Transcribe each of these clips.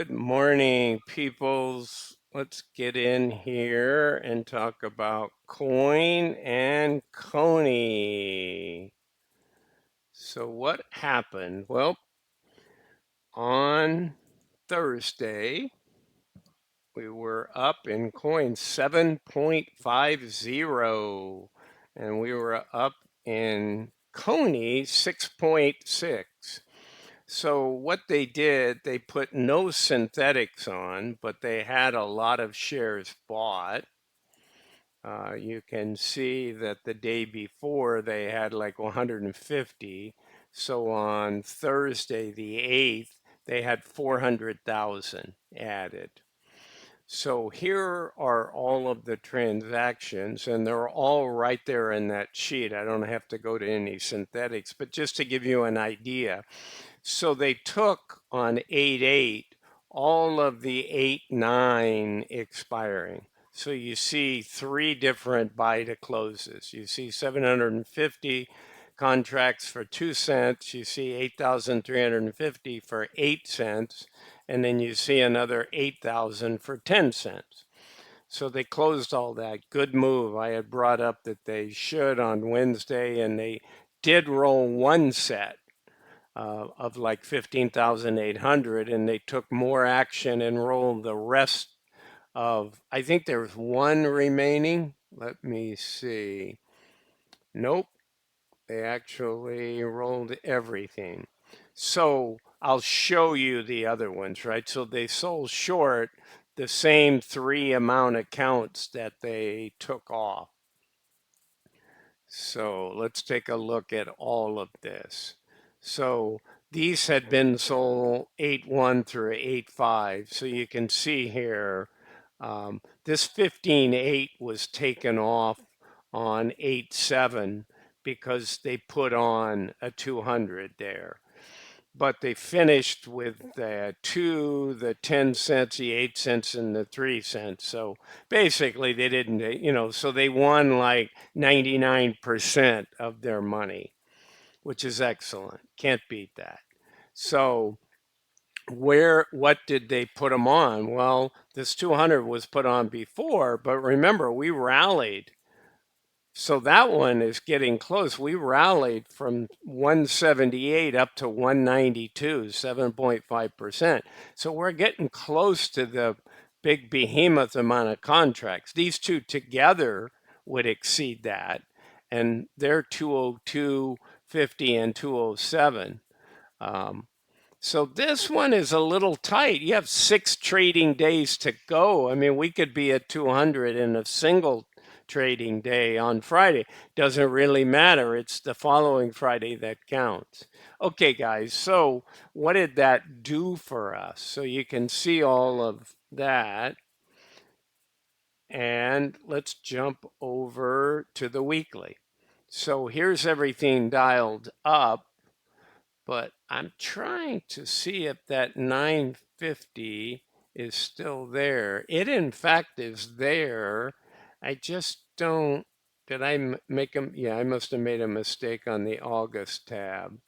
Good morning, peoples. Let's get in here and talk about coin and Coney. So what happened? Well, on Thursday, we were up in coin 7.50, and we were up in Coney 6.6. So what they did, they put no synthetics on, but they had a lot of shares bought. You can see that the day before they had like 150. So on Thursday, the 8th, they had 400,000 added. So here are all of the transactions, and they're all right there in that sheet. I don't have to go to any synthetics, but just to give you an idea. So they took on 8/8 all of the 8/9 expiring. So you see three different buy to closes. You see 750 contracts for 2 cents. You see 8,350 for 8 cents. And then you see another 8,000 for 10 cents. So they closed all that. Good move. I had brought up that they should on Wednesday, and they did roll one set of like 15,800, and they took more action and rolled the rest of, I think there's one remaining. Let me see. Nope, they actually rolled everything. So I'll show you the other ones, right? So they sold short the same three amount accounts that they took off. So let's take a look at all of this. So these had been sold 8/1 through 8/5. So you can see here, this 15/8 was taken off on 8/7 because they put on a 200 there. But they finished with the 2, the 10 cents, the 8 cents, and the 3 cents. So basically, they didn't, so they won like 99% of their money, which is excellent. Can't beat that. So, what did they put them on? Well, this 200 was put on before, but remember, we rallied. So that one is getting close. We rallied from 178 up to 192, 7.5%. So we're getting close to the big behemoth amount of contracts. These two together would exceed that. And they're 202.50 and 207. So this one is a little tight. You have 6 trading days to go. I mean, we could be at 200 in a single trading day on Friday. Doesn't really matter. It's the following Friday that counts. Okay, guys, so what did that do for us? So you can see all of that. And let's jump over to the weekly. So here's everything dialed up, but I'm trying to see if that 950 is still there. It, in fact, is there. I just don't. Did I make them? Yeah, I must have made a mistake on the August tab.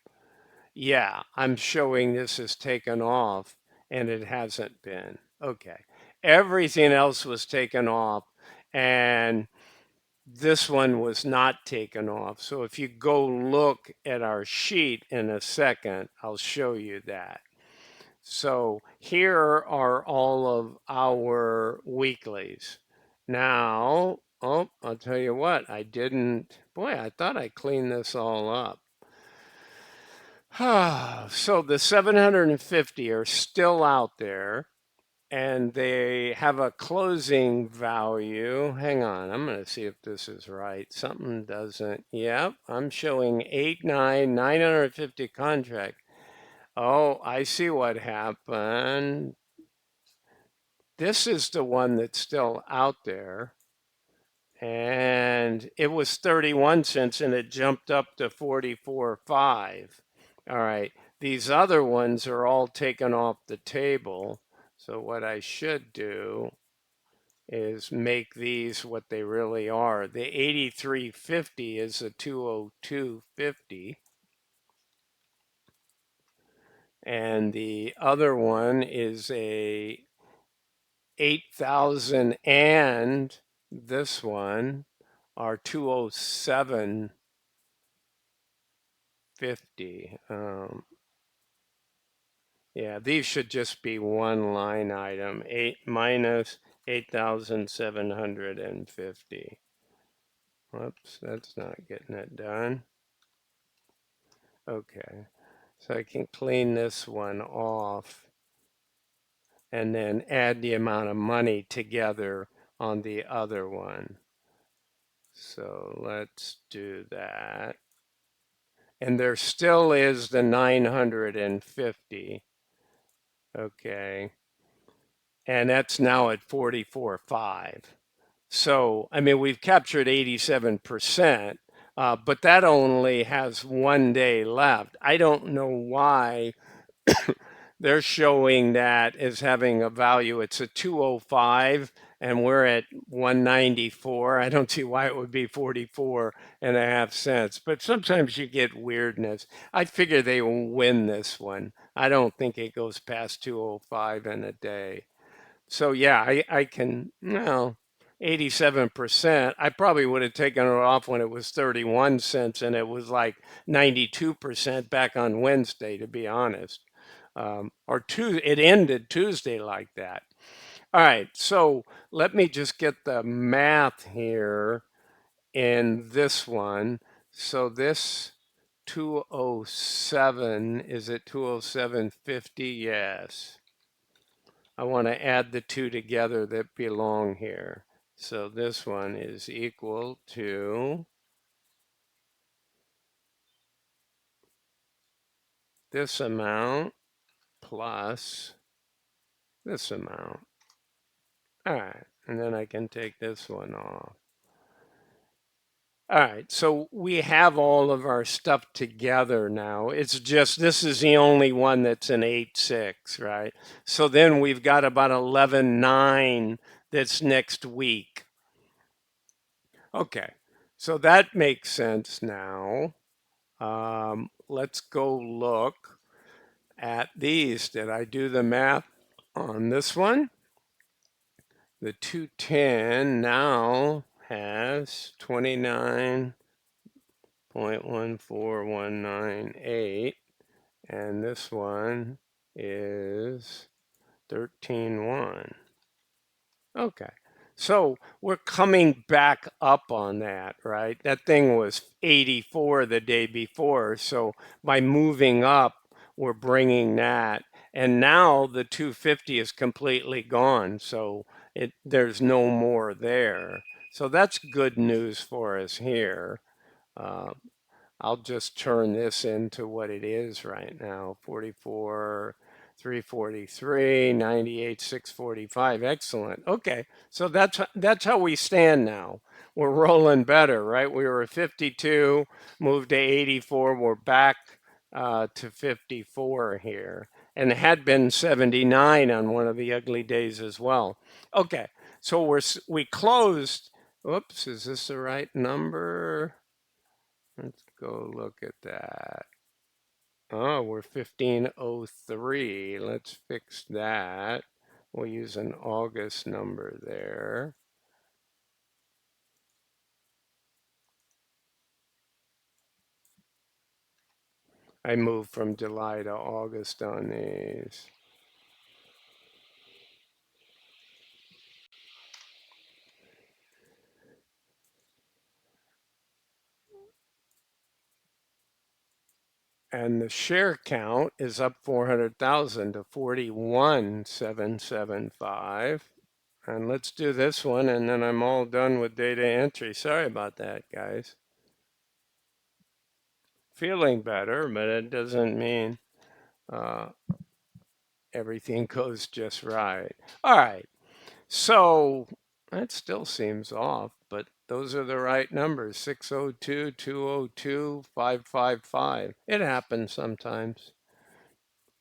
Yeah, I'm showing this is taken off, and it hasn't been. Okay. Everything else was taken off, and this one was not taken off. So if you go look at our sheet in a second, I'll show you that. So here are all of our weeklies. Now, oh, I'll tell you what, I didn't, boy, I thought I cleaned this all up. So the 750 are still out there, and they have a closing value. Hang on, I'm going to see if this is right. Something doesn't. Yep, I'm showing 950 contract. Oh, I see what happened. This is the one that's still out there. And it was 31 cents and it jumped up to 44.5. All right. These other ones are all taken off the table. So what I should do is make these what they really are. The 83.50 is a 202.50. and the other one is a 8,000, and this one are 207.50. Yeah, these should just be one line item. 8 minus 8,750. Whoops, that's not getting it done. Okay, so I can clean this one off and then add the amount of money together on the other one. So let's do that. And there still is the 950. Okay. And that's now at 44.5. So, I mean, we've captured 87%, but that only has 1 day left. I don't know why they're showing that as having a value. It's a 205 and we're at 194. I don't see why it would be 44.5 cents, but sometimes you get weirdness. I figure they will win this one. I don't think it goes past 205 in a day. So yeah, I can, well, 87%. I probably would have taken it off when it was 31 cents and it was like 92% back on Wednesday, to be honest. It ended Tuesday like that. All right, so let me just get the math here in this one. So this 207, is it 207.50? Yes. I want to add the two together that belong here. So this one is equal to this amount plus this amount. All right, and then I can take this one off. All right, so we have all of our stuff together now. It's just this is the only one that's an 8.6, right? So then we've got about 11.9 that's next week. Okay, so that makes sense now. Let's go look at these. Did I do the math on this one? The 210 now has 29.14198, and this one is 13.1. Okay. So we're coming back up on that, right? That thing was 84 the day before. So by moving up, we're bringing that. And now the 250 is completely gone. So there's no more there. So that's good news for us here. Uh, I'll just turn this into what it is right now. 44, 343, 98, 645. Excellent. Okay. So that's how we stand now. We're rolling better, right? We were at 52, moved to 84. We're back to 54 here. And it had been 79 on one of the ugly days as well. Okay. So we closed. Whoops, is this the right number? Let's go look at that. Oh, we're 1503. Let's fix that. We'll use an August number there. I moved from July to August on these. And the share count is up 400,000 to 41,775. And let's do this one, and then I'm all done with data entry. Sorry about that, guys. Feeling better, but it doesn't mean uh, everything goes just right. All right. So that still seems off, but those are the right numbers: 602, 202, 555. It happens sometimes.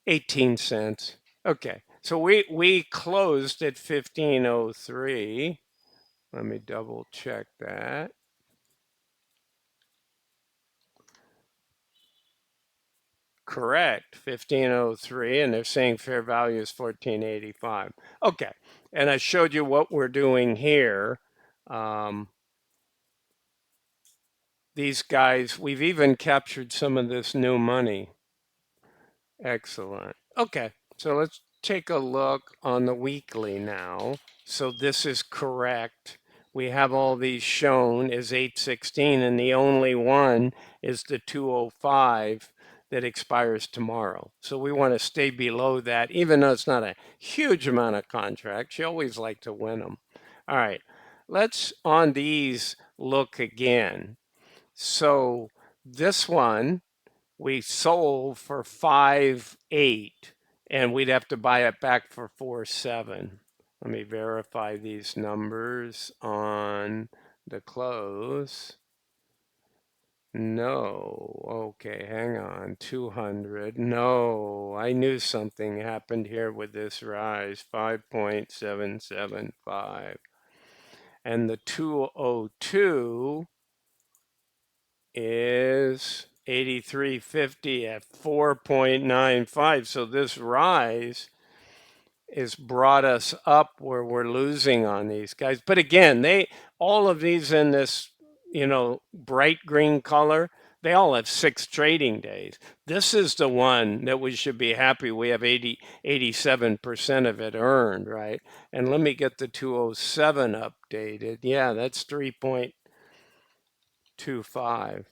18 cents. Okay. So we closed at 1503. Let me double check that. correct, 1503, and they're saying fair value is 1485. Okay, and I showed you what we're doing here. Um, these guys, we've even captured some of this new money. Excellent. Okay, so let's take a look on the weekly now. So this is correct. We have all these shown as 816, and the only one is the 205 that expires tomorrow. So we want to stay below that, even though it's not a huge amount of contracts. You always like to win them. All right, let's on these look again. So this one we sold for 5.8 and we'd have to buy it back for 4.7. Let me verify these numbers on the close. No. Okay, hang on. 200. No, I knew something happened here with this rise. 5.775. And the 202 is 83.50 at 4.95. So this rise has brought us up where we're losing on these guys. But again, all of these in this, bright green color, they all have 6 trading days. This is the one that we should be happy we have 87% of it earned, right? And let me get the 207 updated. Yeah, that's 3.25.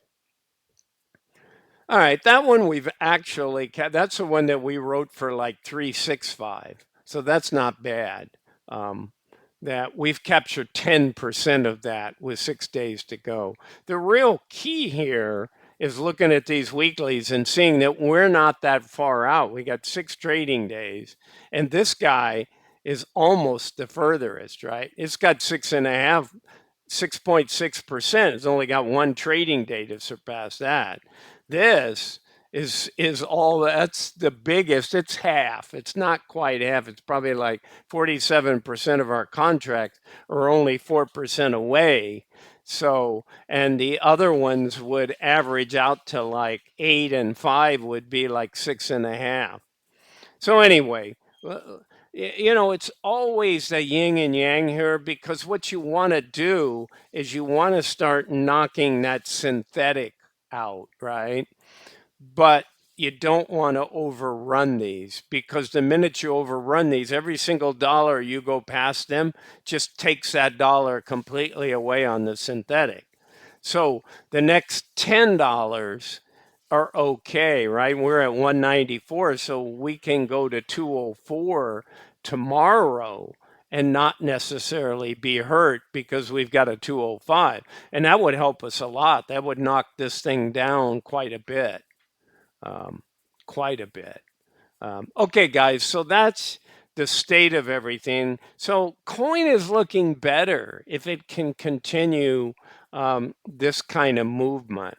All right, that one we've actually that's the one that we wrote for like 365. So that's not bad. Um, that we've captured 10% of that with 6 days to go. The real key here is looking at these weeklies and seeing that we're not that far out. We got 6 trading days, and this guy is almost the furthest, right? It's got 6.5, 6.6%. It's only got one trading day to surpass that. This is all that's the biggest. It's half. It's not quite half. It's probably like 47% of our contracts are only 4% away. So, and the other ones would average out to like 8 and 5 would be like 6.5. So anyway, it's always the yin and yang here because what you want to do is you want to start knocking that synthetic out, right? But you don't want to overrun these because the minute you overrun these, every single dollar you go past them just takes that dollar completely away on the synthetic. So the next $10 are okay, right? We're at 194, so we can go to 204 tomorrow and not necessarily be hurt because we've got a 205. And that would help us a lot. That would knock this thing down quite a bit. Um, quite a bit. Okay, guys, so that's the state of everything. So coin is looking better if it can continue this kind of movement.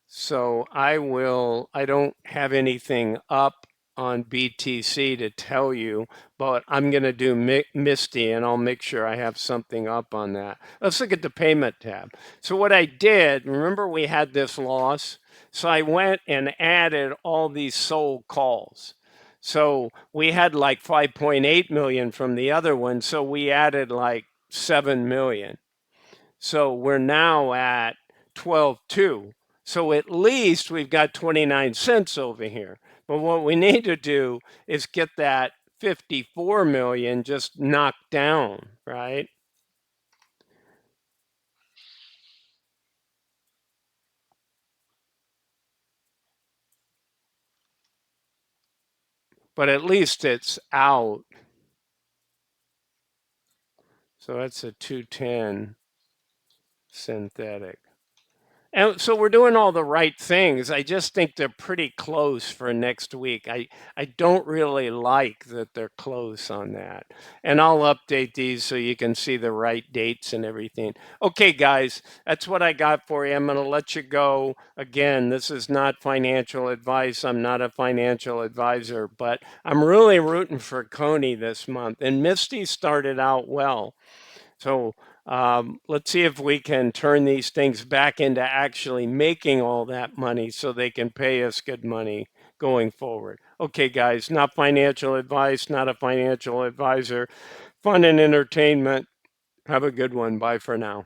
So I don't have anything up on BTC to tell you, but I'm going to do Misty and I'll make sure I have something up on that. Let's look at the payment tab. So what I did, remember we had this loss? So I went and added all these sold calls. So we had like 5.8 million from the other one. So we added like 7 million. So we're now at 12.2. So at least we've got 29 cents over here. But what we need to do is get that 54 million just knocked down, right? But at least it's out. So that's a 210 synthetic. And so we're doing all the right things. I just think they're pretty close for next week. I don't really like that they're close on that. And I'll update these so you can see the right dates and everything. Okay, guys, that's what I got for you. I'm going to let you go. Again, this is not financial advice. I'm not a financial advisor, but I'm really rooting for Coney this month. And Misty started out well. So Let's see if we can turn these things back into actually making all that money so they can pay us good money going forward. Okay, guys, not financial advice, not a financial advisor. Fun and entertainment. Have a good one. Bye for now.